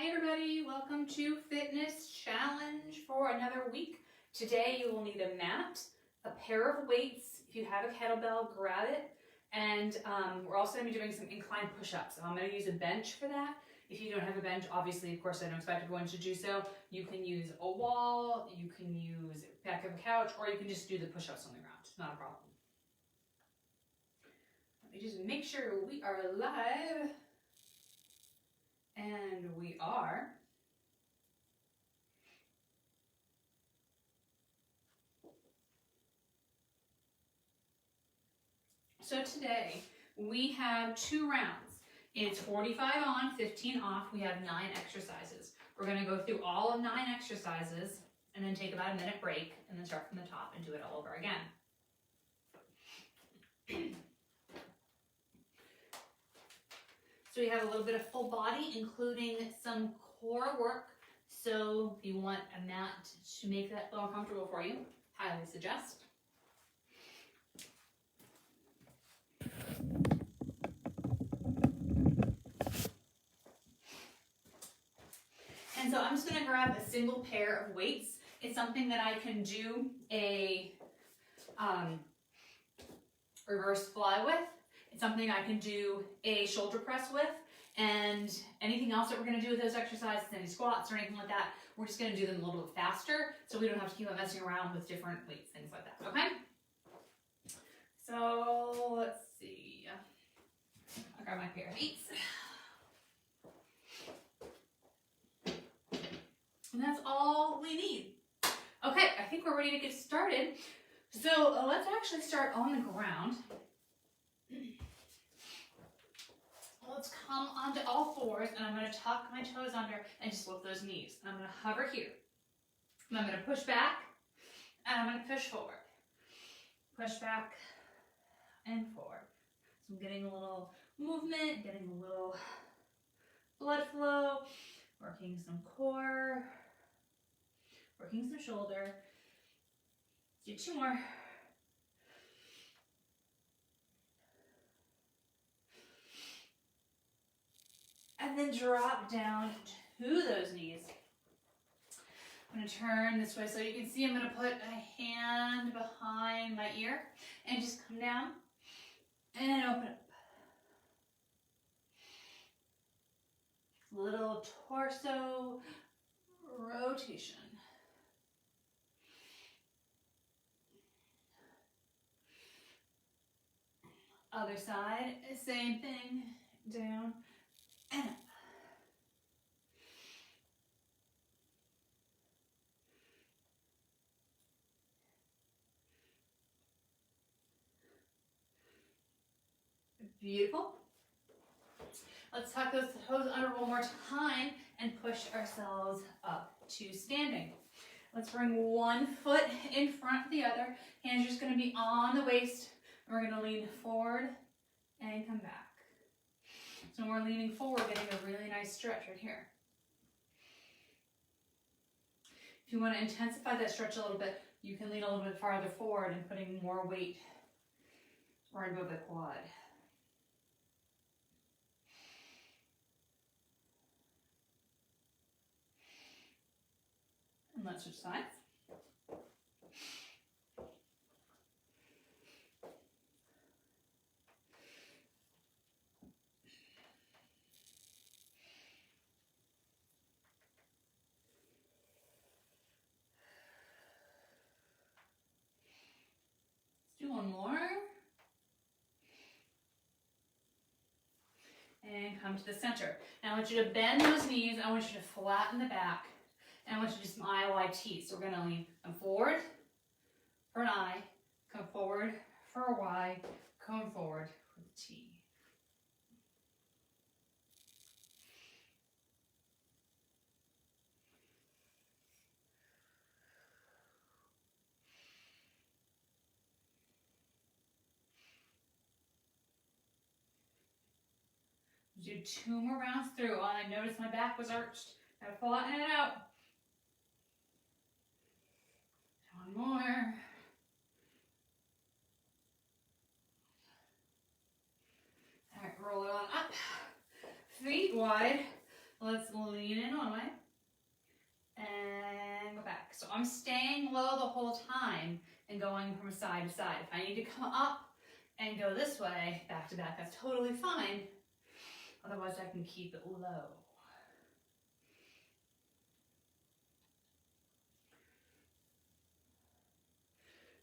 Hi everybody, welcome to Fitness Challenge for another week. Today you will need a mat, a pair of weights. If you have a kettlebell, grab it. And we're also going to be doing some incline push-ups. So I'm going to use a bench for that. If you don't have a bench, obviously, of course, I don't expect everyone to do so. You can use a wall, you can use the back of a couch, or you can just do the push-ups on the ground. It's not a problem. Let me just make sure we are live. And we are. So today we have 2 rounds. It's 45 on, 15 off. We have 9 exercises. We're going to go through all of 9 exercises and then take about a minute break and then start from the top and do it all over again. So we have a little bit of full body, including some core work. So if you want a mat to make that more comfortable for you, highly suggest. And so I'm just going to grab a single pair of weights. It's something that I can do a reverse fly with. It's something I can do a shoulder press with, and anything else that we're going to do with those exercises, any squats or anything like that, we're just going to do them a little bit faster so we don't have to keep on messing around with different weights, things like that, okay? So let's see. I'll grab my pair of weights. And that's all we need. Okay, I think we're ready to get started. So let's actually start on the ground. Let's come onto all fours, and I'm going to tuck my toes under and just lift those knees. And I'm going to hover here. And I'm going to push back, and I'm going to push forward. Push back and forward. So I'm getting a little movement, getting a little blood flow, working some core, working some shoulder. Do 2 more. And then drop down to those knees. I'm going to turn this way so you can see I'm going to put a hand behind my ear and just come down and open up. Little torso rotation. Other side, same thing, down and up. Beautiful. Let's tuck those toes under one more time and push ourselves up to standing. Let's bring one foot in front of the other. Hands are just going to be on the waist. We're going to lean forward and come back. So when we're leaning forward, getting a really nice stretch right here. If you want to intensify that stretch a little bit, you can lean a little bit farther forward and putting more weight right above the quad. And let's switch sides. Do one more. And come to the center. Now I want you to bend those knees. I want you to flatten the back. And I want you to smile like T. So we're going to lean come forward for an I, come forward for a Y, come forward for the T. Do 2 more rounds through. Oh, I noticed my back was arched. Gotta flatten it out. 1 more. All right, roll it on up. Feet wide. Let's lean in one way and go back. So I'm staying low the whole time and going from side to side. If I need to come up and go this way, back to back, that's totally fine. Otherwise, I can keep it low.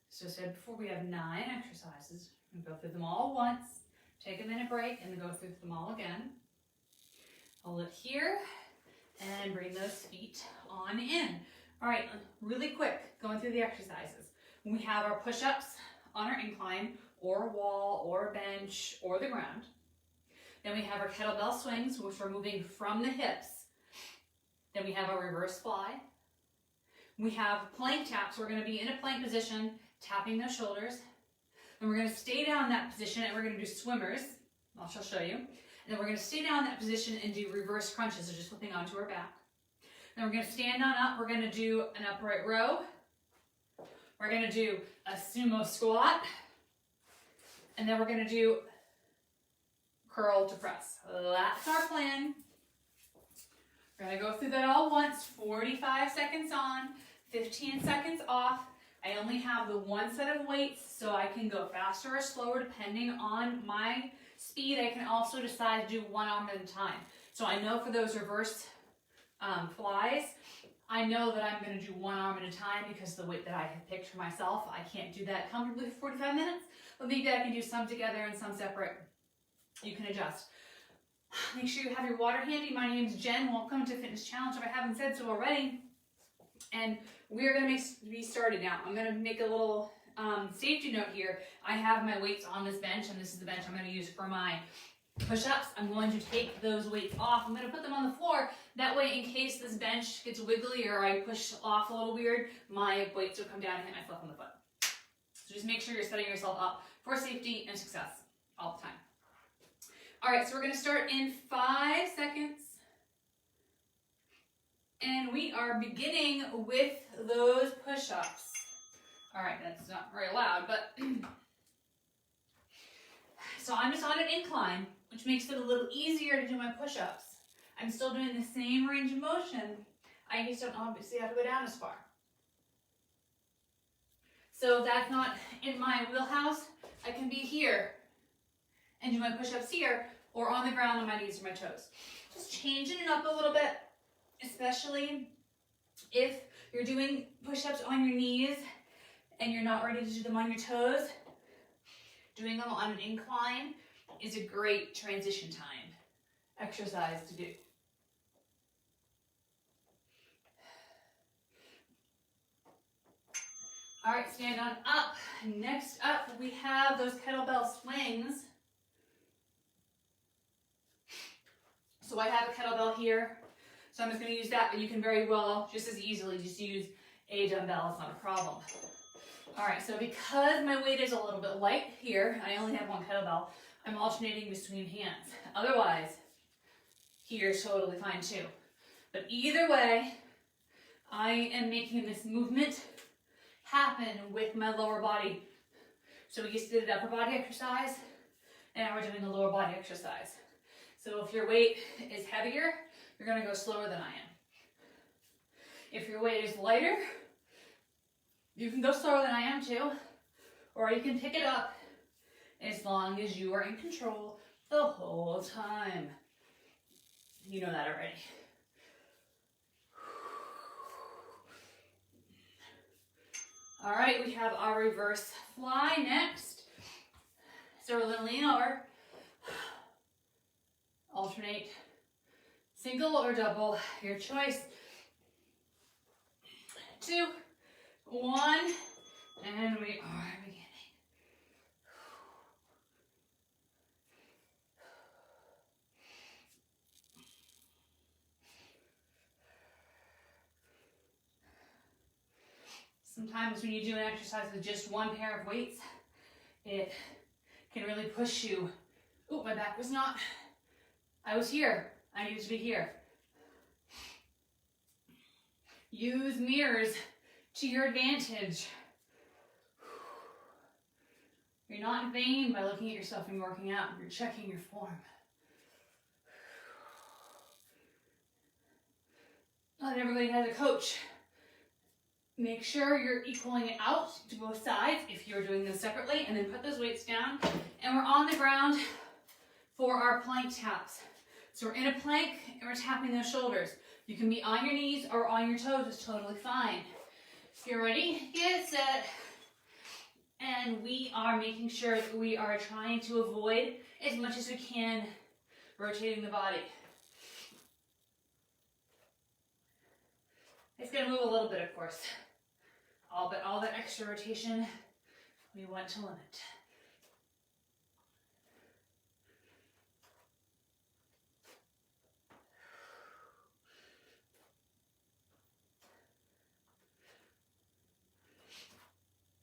So I said before, we have 9 exercises. We'll go through them all once, take a minute break, and then go through them all again. Hold it here, and bring those feet on in. All right, really quick, going through the exercises. We have our push-ups on our incline, or wall, or bench, or the ground. Then we have our kettlebell swings, which we're moving from the hips. Then we have our reverse fly. We have plank taps. We're going to be in a plank position, tapping those shoulders. Then we're going to stay down in that position, and we're going to do swimmers. I'll show you. And then we're going to stay down in that position and do reverse crunches, so just flipping onto our back. Then we're going to stand on up. We're going to do an upright row. We're going to do a sumo squat. And then we're going to do curl to press. That's our plan. We're going to go through that all once, 45 seconds on, 15 seconds off. I only have the one set of weights, so I can go faster or slower depending on my speed. I can also decide to do one arm at a time. So I know for those reverse flies, I know that I'm going to do one arm at a time because the weight that I have picked for myself, I can't do that comfortably for 45 minutes, but maybe I can do some together and some separate. You can adjust. Make sure you have your water handy. My name's Jen. Welcome to Fitness Challenge if I haven't said so already. And we're going to be started now. I'm going to make a little safety note here. I have my weights on this bench, and this is the bench I'm going to use for my push-ups. I'm going to take those weights off. I'm going to put them on the floor. That way, in case this bench gets wiggly or I push off a little weird, my weights will come down and hit myself on the foot. So just make sure you're setting yourself up for safety and success all the time. All right, so we're going to start in 5 seconds. And we are beginning with those push-ups. All right, that's not very loud, but so I'm just on an incline, which makes it a little easier to do my push-ups. I'm still doing the same range of motion. I just don't obviously have to go down as far. So if that's not in my wheelhouse, I can be here and do my push-ups here, or on the ground on my knees or my toes. Just changing it up a little bit, especially if you're doing push-ups on your knees and you're not ready to do them on your toes. Doing them on an incline is a great transition time exercise to do. All right, stand on up. Next up, we have those kettlebell swings. So I have a kettlebell here, so I'm just going to use that, but you can very well, just as easily, just use a dumbbell. It's not a problem. All right, so because my weight is a little bit light here, I only have one kettlebell, I'm alternating between hands. Otherwise, here's totally fine too. But either way, I am making this movement happen with my lower body. So we just did an upper body exercise, and now we're doing a lower body exercise. So if your weight is heavier, you're going to go slower than I am. If your weight is lighter, you can go slower than I am too, or you can pick it up as long as you are in control the whole time. You know that already. All right, we have our reverse fly next. So we're going to lean over. Alternate single or double, your choice. 2, 1, and we are beginning. Sometimes when you do an exercise with just one pair of weights, it can really push you. Oh, my back was not. I was here. I needed to be here. Use mirrors to your advantage. You're not in vain by looking at yourself and working out. You're checking your form. everybody has a coach. Make sure you're equaling it out to both sides if you're doing them separately, and then put those weights down. And we're on the ground for our plank taps. So we're in a plank and we're tapping those shoulders. You can be on your knees or on your toes, it's totally fine. If you're ready, get set. And we are making sure that we are trying to avoid as much as we can rotating the body. It's going to move a little bit, of course. But all that extra rotation we want to limit.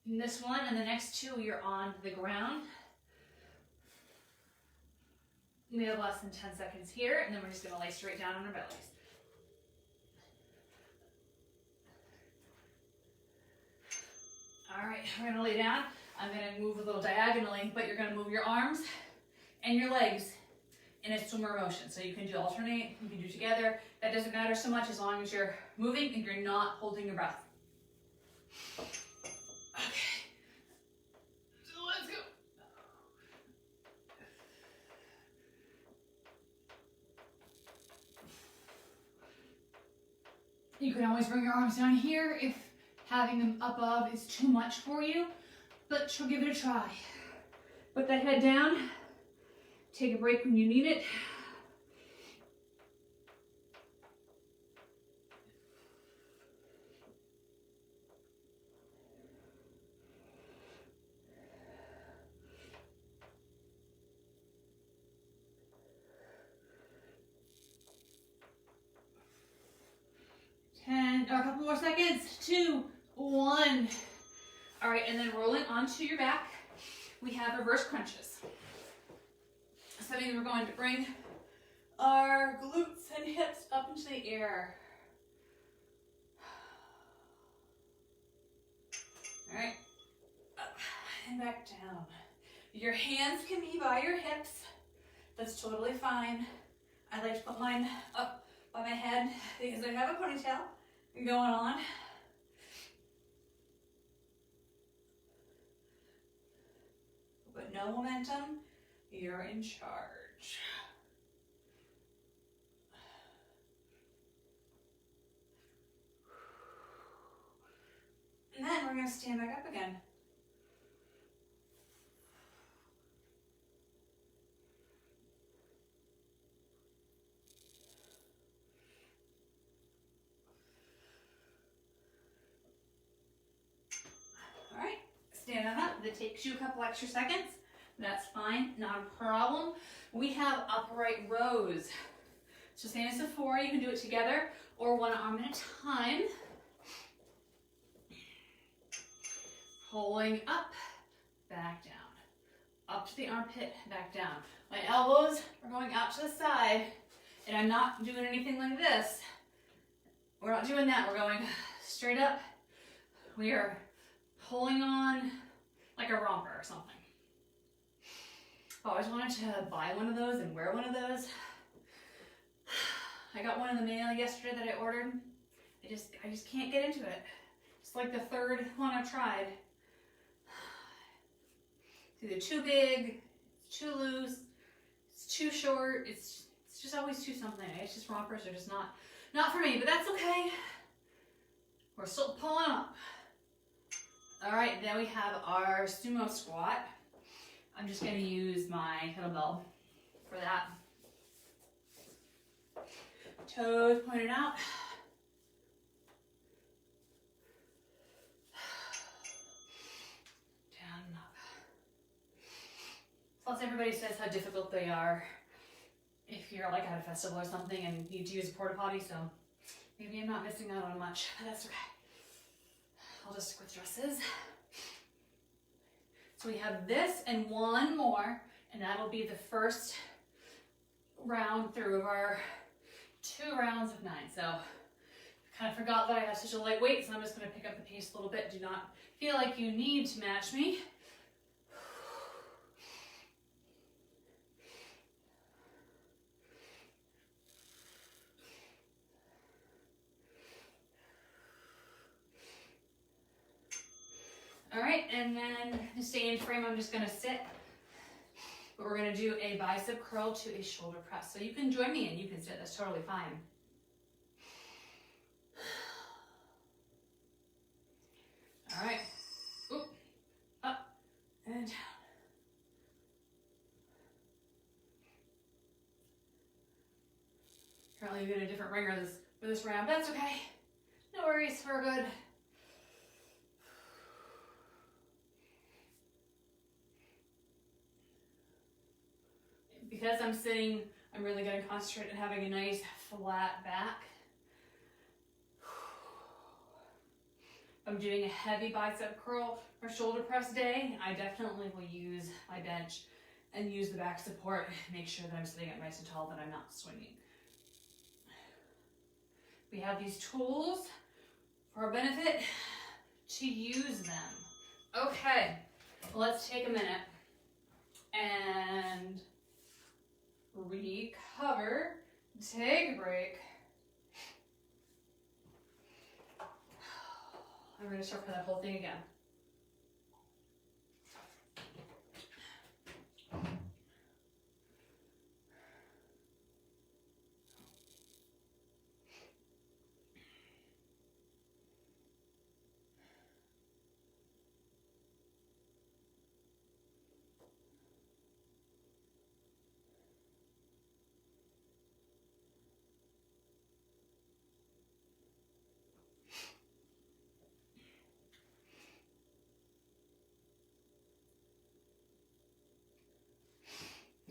In this one and the next two, you're on the ground. We have less than 10 seconds here, and then we're just going to lay straight down on our bellies. All right, we're going to lay down. I'm going to move a little diagonally, but you're going to move your arms and your legs in a swimmer motion. So you can do alternate, you can do together. That doesn't matter so much as long as you're moving and you're not holding your breath. Okay, so let's go. You can always bring your arms down here if having them up above is too much for you, but she'll give it a try. Put that head down, take a break when you need it. A couple more seconds. 2, 1. All right, and then rolling onto your back, we have reverse crunches. So that means we're going to bring our glutes and hips up into the air. All right, up and back down. Your hands can be by your hips. That's totally fine. I like to put mine up by my head because I have a ponytail going on. But no momentum, you're in charge. And then we're going to stand back up again. Stand on up. That takes you a couple extra seconds. That's fine, not a problem. We have upright rows. So same as before, you can do it together or one arm at a time. Pulling up, back down. Up to the armpit, back down. My elbows are going out to the side, and I'm not doing anything like this. We're not doing that. We're going straight up. We are pulling on like a romper or something. I always wanted to buy one of those and wear one of those. I got one in the mail yesterday that I ordered. I just can't get into it. It's like the third one I've tried. It's either too big, it's too loose, it's too short, it's just always too something. It's just rompers are just not for me, but that's okay. We're still pulling up. All right, then we have our sumo squat. I'm just going to use my kettlebell for that. Toes pointed out. Down and up. Plus everybody says how difficult they are if you're like at a festival or something and need to use a porta potty, so maybe I'm not missing out on much, but that's okay. I'll just stick with dresses. So we have this and one more, and that'll be the first round through of our 2 rounds of 9. So I kind of forgot that I have such a light weight, so I'm just going to pick up the pace a little bit. Do not feel like you need to match me. All right, and then to stay in frame, I'm just gonna sit. But we're gonna do a bicep curl to a shoulder press. So you can join me and you can sit, that's totally fine. All right, oop, up and down. Currently doing a different ringer for this round, that's okay. No worries, we're good. Because I'm sitting, I'm really going to concentrate on having a nice flat back. If I'm doing a heavy bicep curl or shoulder press day, I definitely will use my bench and use the back support. Make sure that I'm sitting up nice and tall, that I'm not swinging. We have these tools for our benefit to use them. Okay, let's take a minute and recover, take a break. I'm going to start for that whole thing again.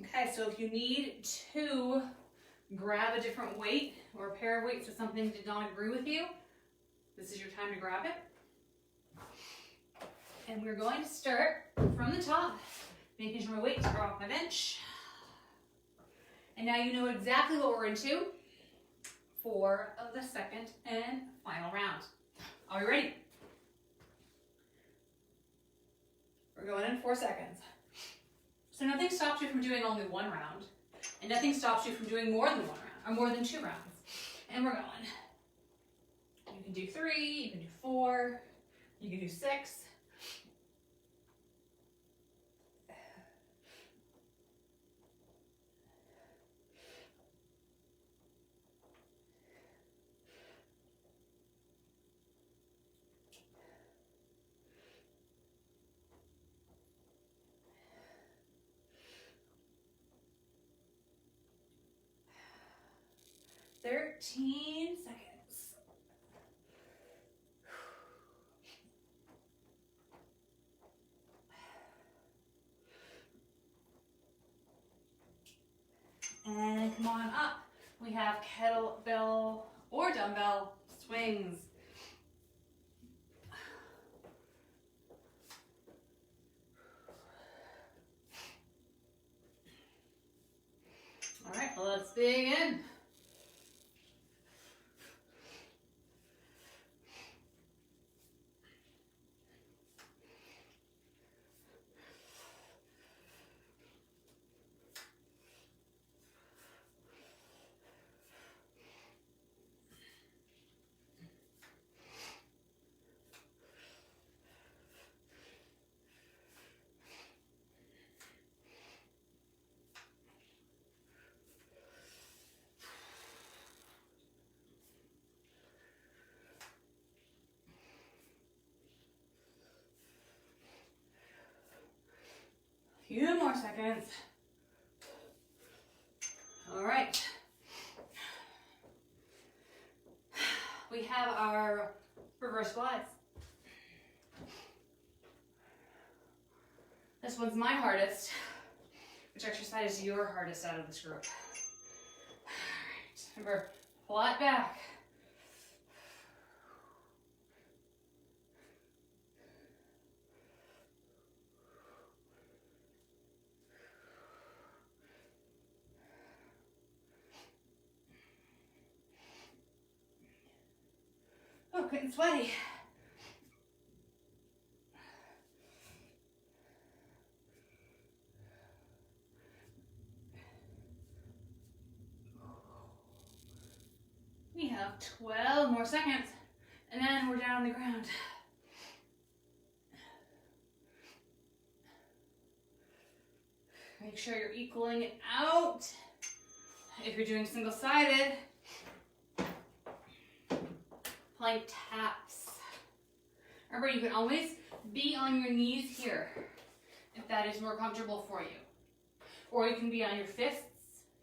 Okay, so if you need to grab a different weight or a pair of weights if something did not agree with you, this is your time to grab it. And we're going to start from the top, making sure my weights are off my bench. And now you know exactly what we're into for the second and final round. Are you ready? We're going in 4 seconds. So nothing stops you from doing only one round, and nothing stops you from doing more than one round, or more than 2 rounds. And we're going. You can do 3, you can do 4, you can do 6. Thirteen seconds. And come on up. We have kettlebell or dumbbell swings. All right, let's dig in. Few more seconds. All right. We have our reverse glides. This one's my hardest. Which exercise is your hardest out of this group? All right. Remember, flat back. Oh, getting sweaty. We have 12 more seconds, and then we're down on the ground. Make sure you're equaling it out. If you're doing single-sided, plank taps. Remember, you can always be on your knees here if that is more comfortable for you. Or you can be on your fists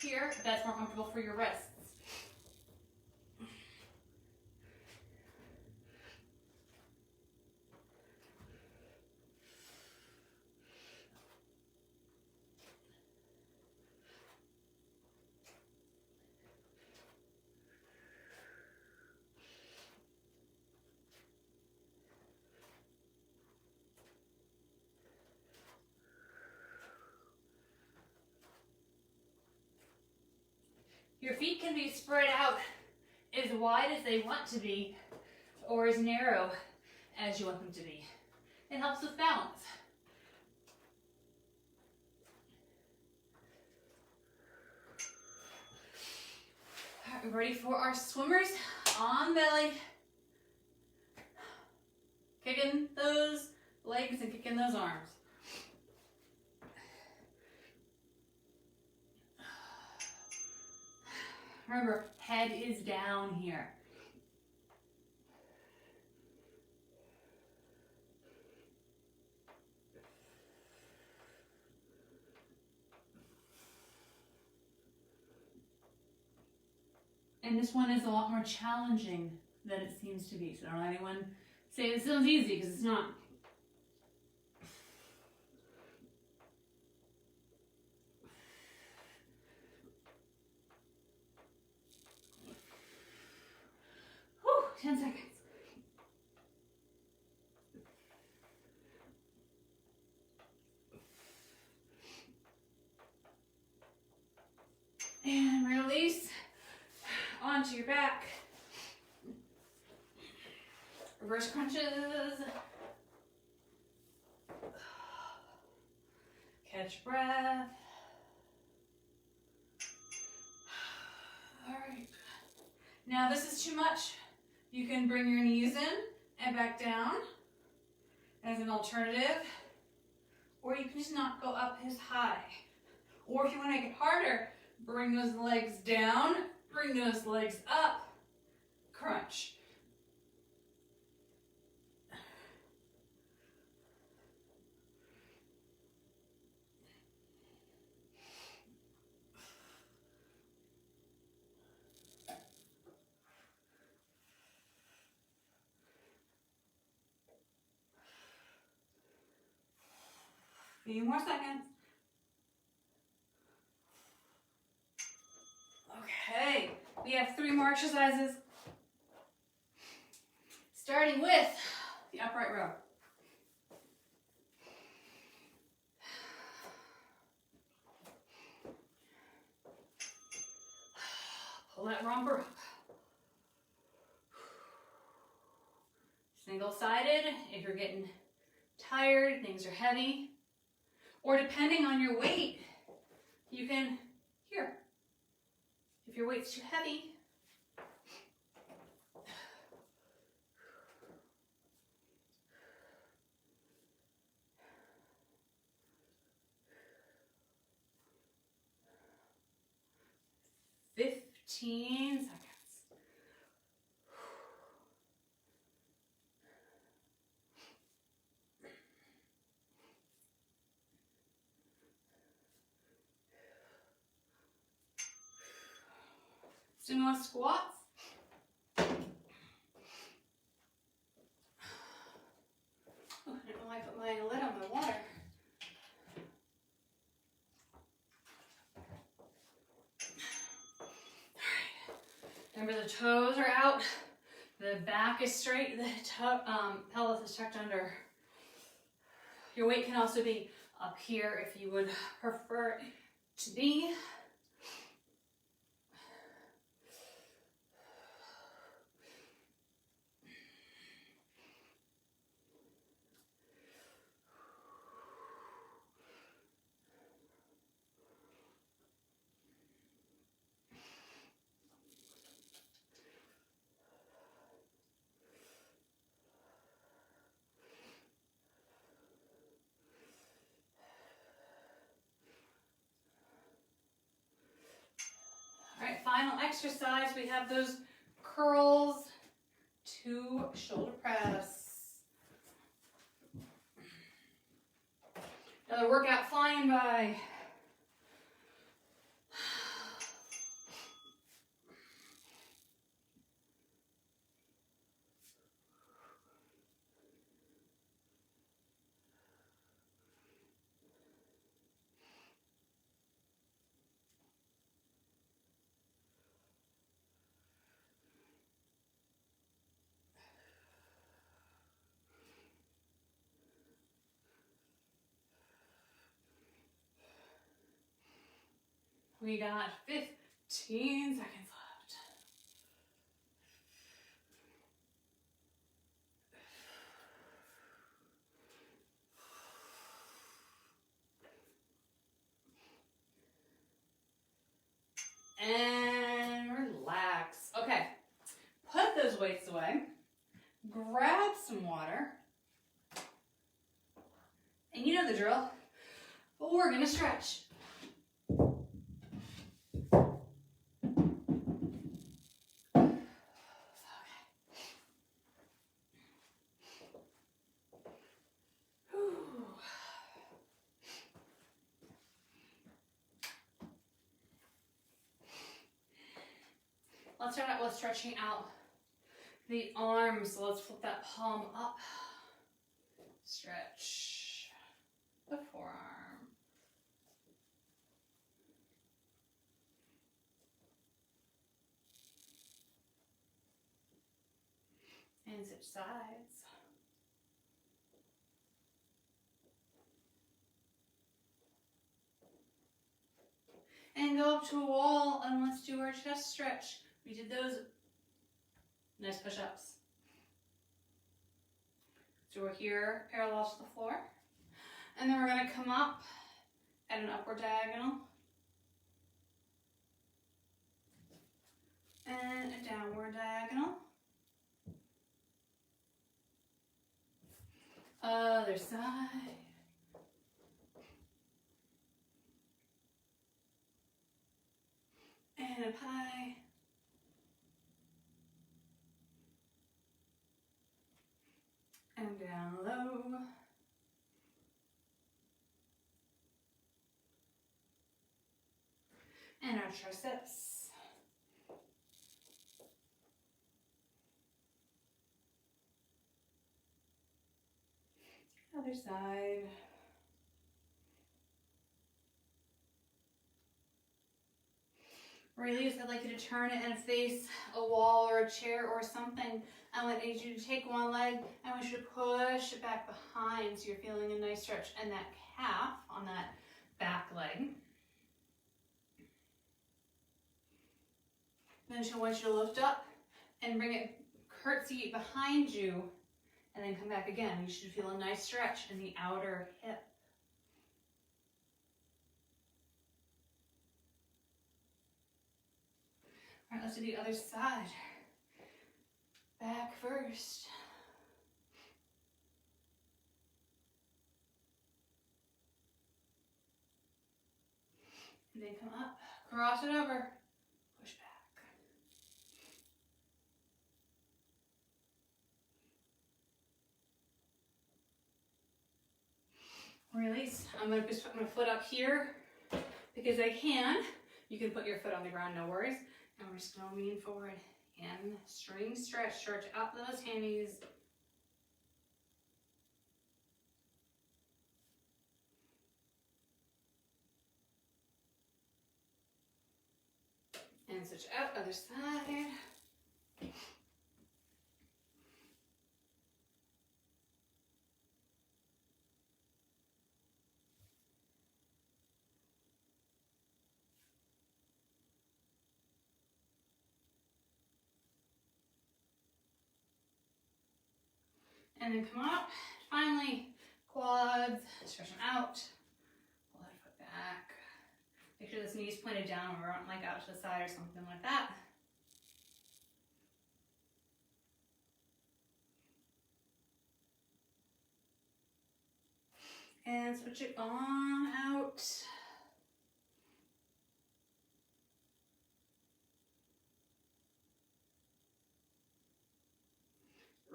here if that's more comfortable for your wrists. Your feet can be spread out as wide as they want to be or as narrow as you want them to be. It helps with balance. All right, we're ready for our swimmers on belly. Kicking those legs and kicking those arms. Remember, head is down here. And this one is a lot more challenging than it seems to be. So don't let anyone say this sounds easy, because it's not. Whew, 10 seconds. And release onto your back. Reverse crunches. Catch breath. All right. Now this is too much. You can bring your knees in and back down as an alternative, or you can just not go up as high. Or if you want to make it harder, bring those legs down, bring those legs up, crunch. A few more seconds. Okay, we have 3 more exercises. Starting with the upright row. Pull that romper up. Single-sided, if you're getting tired, things are heavy, or depending on your weight, you can, here, if your weight's too heavy, "15 seconds. Sumo squats. Oh, I don't know why I put my lid on my water. Remember, the toes are out, the back is straight, the pelvis is tucked under. Your weight can also be up here if you would prefer it to be. exercise, we have those curls to shoulder press. Another workout flying by. We got 15 seconds left. And relax. Okay, put those weights away. Grab some water. And you know the drill, but we're gonna stretch. Let's start out with stretching out the arms. So let's flip that palm up. Stretch the forearm. And switch sides. And go up to a wall and let's do our chest stretch. We did those nice push-ups. So we're here parallel to the floor. And then we're going to come up at an upward diagonal. And a downward diagonal. Other side. And up high. And down low. And our triceps. Other side. Release, I'd like you to turn it and face a wall or a chair or something. I want you to take one leg. I want you to push it back behind so you're feeling a nice stretch in that calf on that back leg. Then she'll want you to lift up and bring it curtsy behind you and then come back again. You should feel a nice stretch in the outer hip. All right, let's do the other side. Back first. And then come up, cross it over, push back. Release. I'm going to just put my foot up here because I can. You can put your foot on the ground, no worries. And we're just going to lean forward and string stretch. Stretch up those hammies. And switch out, other side. And then come up. Finally, quads, stretch them out. Pull that foot back. Make sure this knee is pointed down or like out to the side or something like that. And switch it on out.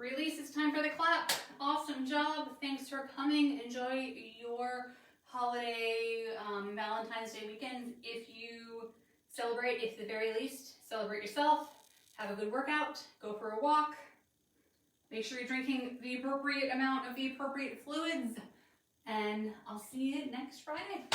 Release, it's time for the clap. Awesome job. Thanks for coming. Enjoy your holiday Valentine's Day weekend. If you celebrate, at the very least, celebrate yourself. Have a good workout. Go for a walk. Make sure you're drinking the appropriate amount of the appropriate fluids. And I'll see you next Friday.